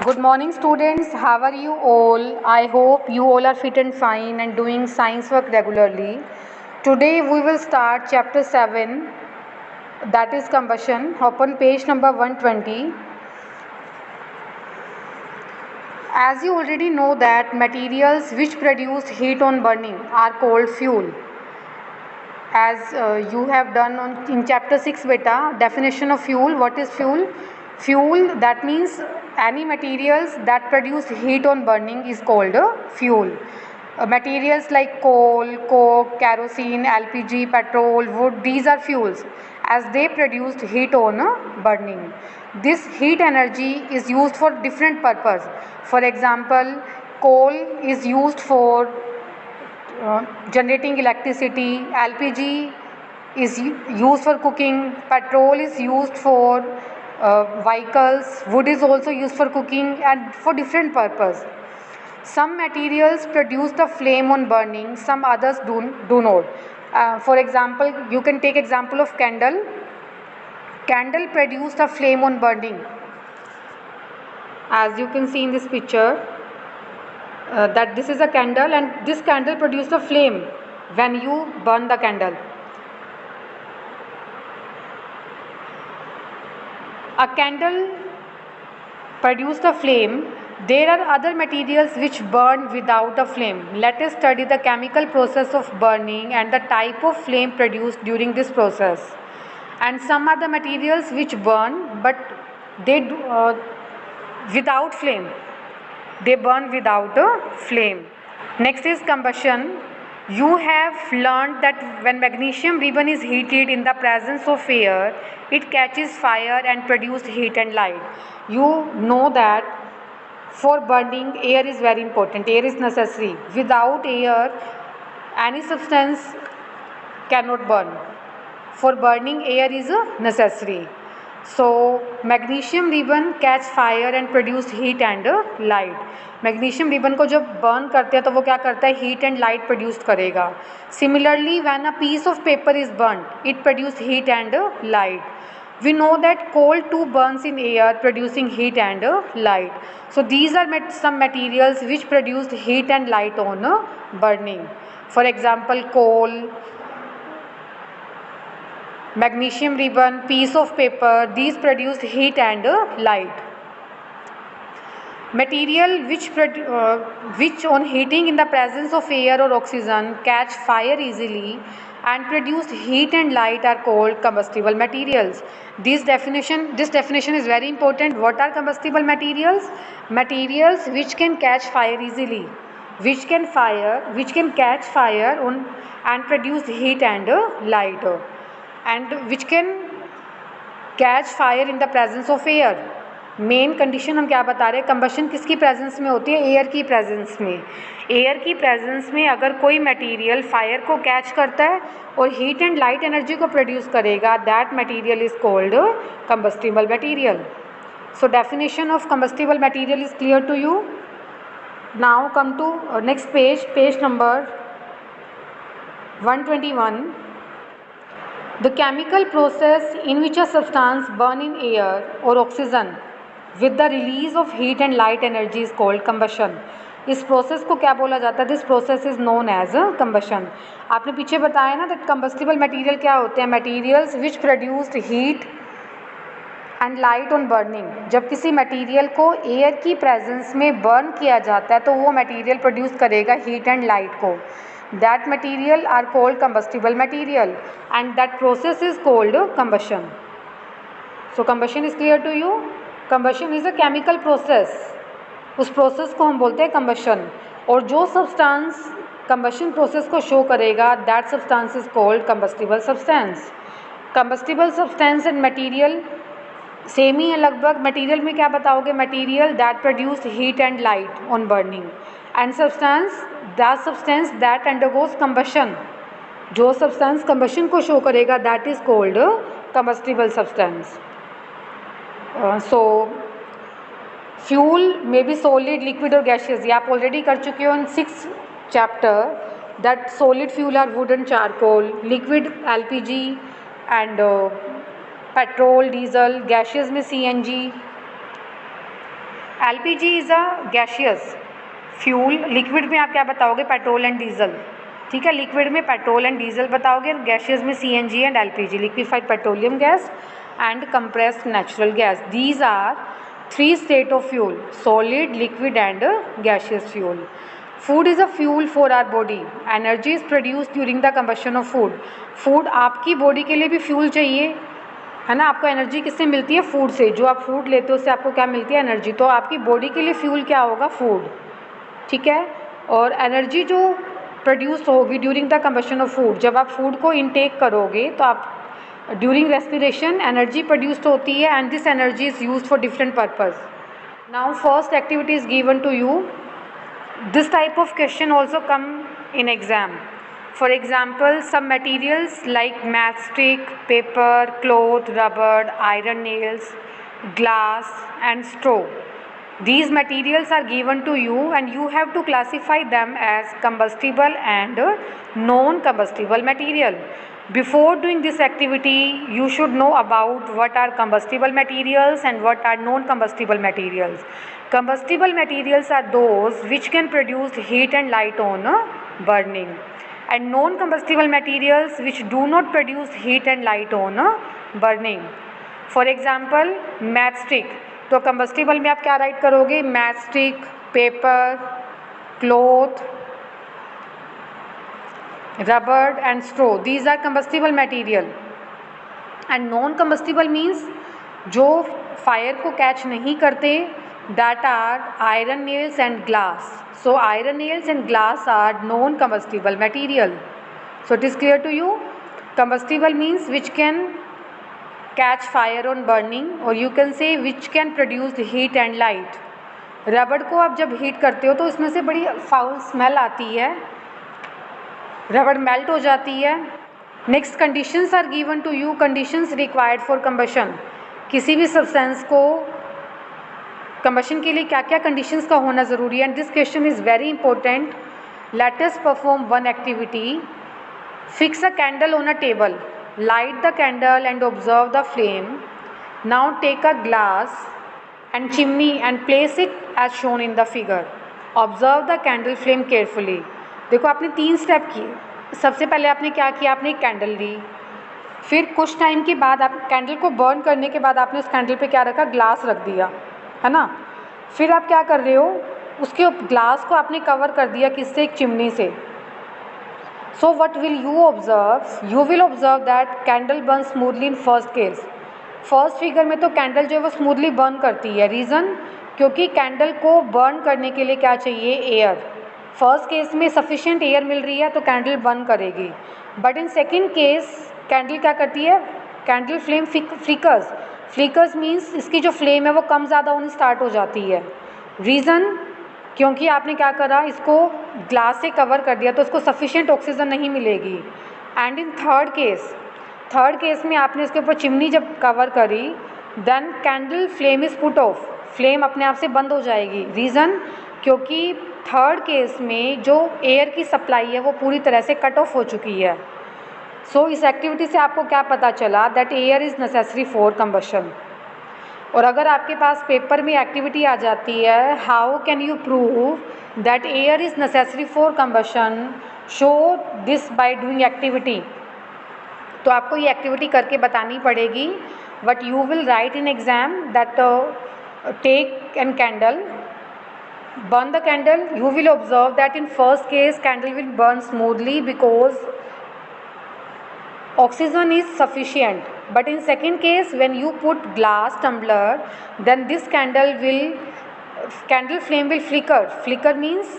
Good morning, students. How are you all? I hope you all are fit and fine and doing science work regularly. Today we will start chapter 7, that is combustion. Open page number 120. As you already know that materials which produce heat on burning are called fuel. As you have done in chapter 6 beta, definition of fuel. What is fuel? Fuel, that means any materials that produce heat on burning is called a fuel. Materials like coal, coke, kerosene, LPG, petrol, wood, these are fuels as they produced heat on burning. This heat energy is used for different purpose. For example, coal is used for generating electricity, LPG is used for cooking, petrol is used for vehicles, wood is also used for cooking and for different purpose. Some materials produce the flame on burning, some others do not. For example, you can take example of candle. Candle produce the flame on burning. As you can see in this picture, that this is a candle and this candle produces a flame when you burn the candle. A candle produces a flame. There are other materials which burn without a flame. Let us study the chemical process of burning and the type of flame produced during this process. And some are the materials which burn but they do, without flame. They burn without a flame. Next is combustion. You have learned that when magnesium ribbon is heated in the presence of air, it catches fire and produces heat and light. You know that for burning, air is very important. Air is necessary. Without air, any substance cannot burn. For burning, air is necessary. So magnesium ribbon catch fire and produce heat and light. Magnesium ribbon को जब burn करते हैं तो वो क्या करता है, heat and light produce करेगा. Similarly when a piece of paper is burn it produce heat and light. We know that coal too burns in air producing heat and light. So these are some materials which produce heat and light on burning. For example, coal, magnesium ribbon, piece of paper, these produce heat and light. Material which on heating in the presence of air or oxygen catch fire easily and produce heat and light are called combustible materials. This definition is very important. What are combustible materials? Materials which can catch fire easily, which can catch fire on and produce heat and light, and which can catch fire in the presence of air. Main condition हम क्या बता रहे हैं, combustion किसकी presence में होती है, air की प्रेजेंस में. एयर की प्रेजेंस में अगर कोई मटेरियल फायर को कैच करता है और हीट एंड लाइट एनर्जी को प्रोड्यूस करेगा, that material is called combustible material. So definition of combustible material is clear to you. Now come to next page, page number 121. The chemical process in which a substance burn in air or oxygen with the release of heat and light energy is called combustion. इस process को क्या बोला जाता है, this process is known as combustion. आपने पीछे बताया ना दैट कंबस्टिबल मटेरियल क्या होते हैं, materials which produced heat and light on burning. जब किसी मटेरियल को एयर की प्रेजेंस में बर्न किया जाता है तो वो मटेरियल प्रोड्यूस करेगा हीट एंड लाइट को. That material are called combustible material and that process is called combustion. So combustion is clear to you. Combustion is a chemical process. उस प्रोसेस को हम बोलते हैं combustion. और जो सब्सटेंस combustion प्रोसेस को show करेगा that substance is called combustible substance. Combustible substance and material same ही है लगभग. मटेरियल में क्या बताओगे, material that produce heat and light on burning, and substance that substance that undergoes combustion. जो substance combustion को शो करेगा that is called combustible substance. So fuel may be solid, liquid और गैशियस. ये आप already कर चुके हो in 6 chapter. That solid fuel are wood and charcoal, liquid LPG and petrol, diesel, gaseous में CNG. LPG is a gaseous fuel. Liquid में आप क्या बताओगे? Petrol and diesel. ठीक है, लिक्विड में पेट्रोल एंड डीजल बताओगे, गैशियस में CNG and LPG, liquefied petroleum gas and compressed natural gas. These are 3 state of fuel: solid, liquid and gaseous fuel. Food is a fuel for our body. Energy is produced during the combustion of food. Food आपकी body के लिए भी fuel चाहिए, है ना। आपको energy किससे मिलती है? फूड से। जो आप फूड लेते हो उससे आपको क्या मिलती है? एनर्जी। तो आपकी बॉडी के लिए फ्यूल क्या होगा? फूड। ठीक है, और एनर्जी जो प्रोड्यूस होगी during the combustion of food, जब आप फूड को इनटेक करोगे तो आप ड्यूरिंग रेस्पिरेशन एनर्जी प्रोड्यूस्ड होती है and this energy is used for different purpose. Now first activity is given to you. This type of question also come in exam. For example, some materials like matchstick, paper, cloth, rubber, iron nails, glass and straw. These materials are given to you and you have to classify them as combustible and non-combustible material. Before doing this activity, you should know about what are combustible materials and what are non-combustible materials. Combustible materials are those which can produce heat and light on burning, and non-combustible materials which do not produce heat and light on burning. For example, matchstick. तो combustible में आप क्या right करोगे? matchstick, paper, cloth, rubber and straw. These are combustible material. And non-combustible means जो fire को catch नहीं करते, that are iron nails and glass. So iron nails and glass are non-combustible material. So it is clear to you. Combustible means which can catch fire on burning, or you can say which can produce heat and light. रबड़ को आप जब heat करते हो तो इसमें से बड़ी फाउल स्मेल आती है, रबड़ मेल्ट हो जाती है. Next, conditions are given to you. Conditions required for combustion. किसी भी सब्सटेंस को कंबशन के लिए क्या क्या कंडीशंस का होना ज़रूरी है, and this question is very important. Let us perform one activity. Fix a candle on a table. Light the candle and observe the flame. Now take a glass and chimney and place it as shown in the figure. Observe the candle flame carefully. देखो आपने 3 step किए. सबसे पहले आपने क्या किया? आपने एक कैंडल ली, फिर कुछ टाइम के बाद आप कैंडल को बर्न करने के बाद आपने उस कैंडल पे क्या रखा? ग्लास रख दिया, है ना. फिर आप क्या कर रहे हो? उसके ग्लास को आपने कवर कर दिया किससे? एक चिमनी से. So what will you observe? You will observe that candle burn smoothly in first case. First figure में तो कैंडल जो है वो स्मूथली बर्न करती है. रीज़न? क्योंकि कैंडल को बर्न करने के लिए क्या चाहिए? एयर. फर्स्ट केस में सफिशिएंट एयर मिल रही है तो कैंडल बर्न करेगी. But in second case candle क्या करती है? Candle flame flickers. Flickers means इसकी जो फ्लेम है वो कम ज़्यादा होनी स्टार्ट हो जाती है. रीज़न? क्योंकि आपने क्या करा? इसको ग्लास से कवर कर दिया तो उसको सफिशिएंट ऑक्सीजन नहीं मिलेगी. एंड इन थर्ड केस में आपने इसके ऊपर चिमनी जब कवर करी, then candle flame is put off. Flame अपने आप से बंद हो जाएगी. रीज़न? क्योंकि थर्ड केस में जो एयर की सप्लाई है वो पूरी तरह से कट ऑफ हो चुकी है. सो इस एक्टिविटी से आपको क्या पता चला? That air is necessary for combustion. और अगर आपके पास पेपर में एक्टिविटी आ जाती है, how can you prove that air is necessary for combustion? Show this by doing activity. तो आपको ये एक्टिविटी करके बतानी पड़ेगी. But you will write in exam that take an candle, burn the candle. You will observe that in first case candle will burn smoothly because oxygen is sufficient. But in second case when you put glass tumbler, then this candle flame will flicker. Flicker means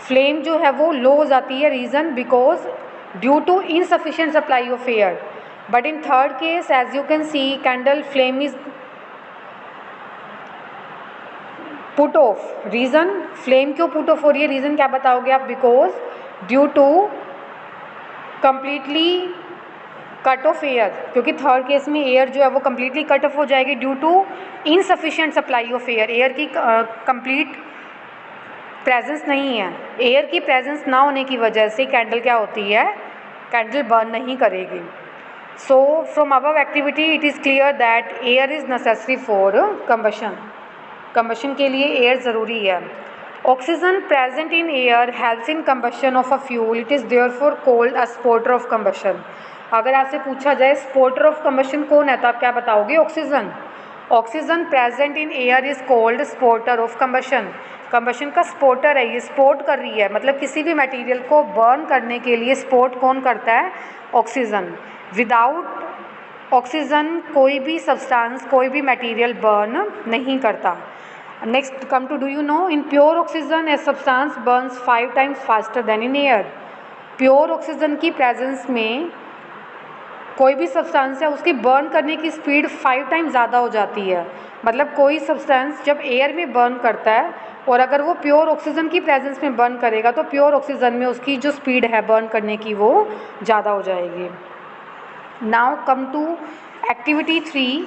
flame जो है वो low हो जाती है. Reason? Because due to insufficient supply of air. But in third case, as you can see, candle flame is put off. Reason? flame क्यों put off हो रही है? Reason क्या बताओगे आप? Because due to completely cut off air. क्योंकि third case में air जो है वो completely cut off हो जाएगी due to insufficient supply of air. Air की complete प्रेजेंस नहीं है. एयर की प्रेजेंस ना होने की वजह से कैंडल क्या होती है? कैंडल बर्न नहीं करेगी. So from above activity it is clear that air is necessary for combustion. Combustion के लिए एयर ज़रूरी है। Oxygen present in air helps in combustion of a fuel, it is therefore called a Sportster of combustion. अगर आपसे पूछा जाए Sportster of combustion कौन है तो आप क्या बताओगे? Oxygen. Oxygen present in air is called Sportster of combustion. Combustion का स्पोर्टर है, ये स्पोर्ट कर रही है, मतलब किसी भी मटेरियल को बर्न करने के लिए स्पोर्ट कौन करता है? ऑक्सीजन। विदाउट ऑक्सीजन कोई भी सब्सटेंस, कोई भी मटेरियल बर्न नहीं करता। Next come to, do you know in pure oxygen a substance burns 5 times faster than in air. Pure oxygen की प्रेजेंस में कोई भी सब्सटेंस है उसकी बर्न करने की स्पीड 5 टाइम्स ज़्यादा हो जाती है। मतलब कोई सब्सटेंस जब एयर में बर्न करता है और अगर वो प्योर ऑक्सीजन की प्रेजेंस में बर्न करेगा तो प्योर ऑक्सीजन में उसकी जो स्पीड है बर्न करने की वो ज़्यादा हो जाएगी। Now come to activity 3।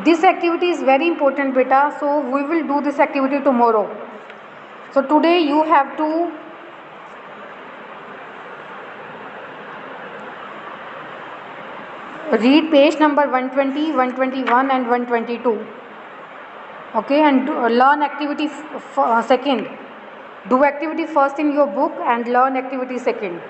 This activity is very important बेटा, so we will do this activity tomorrow. So today you have to read page number 120, 121 and 122. Okay, and learn activity second. Do activity first in your book and learn activity second.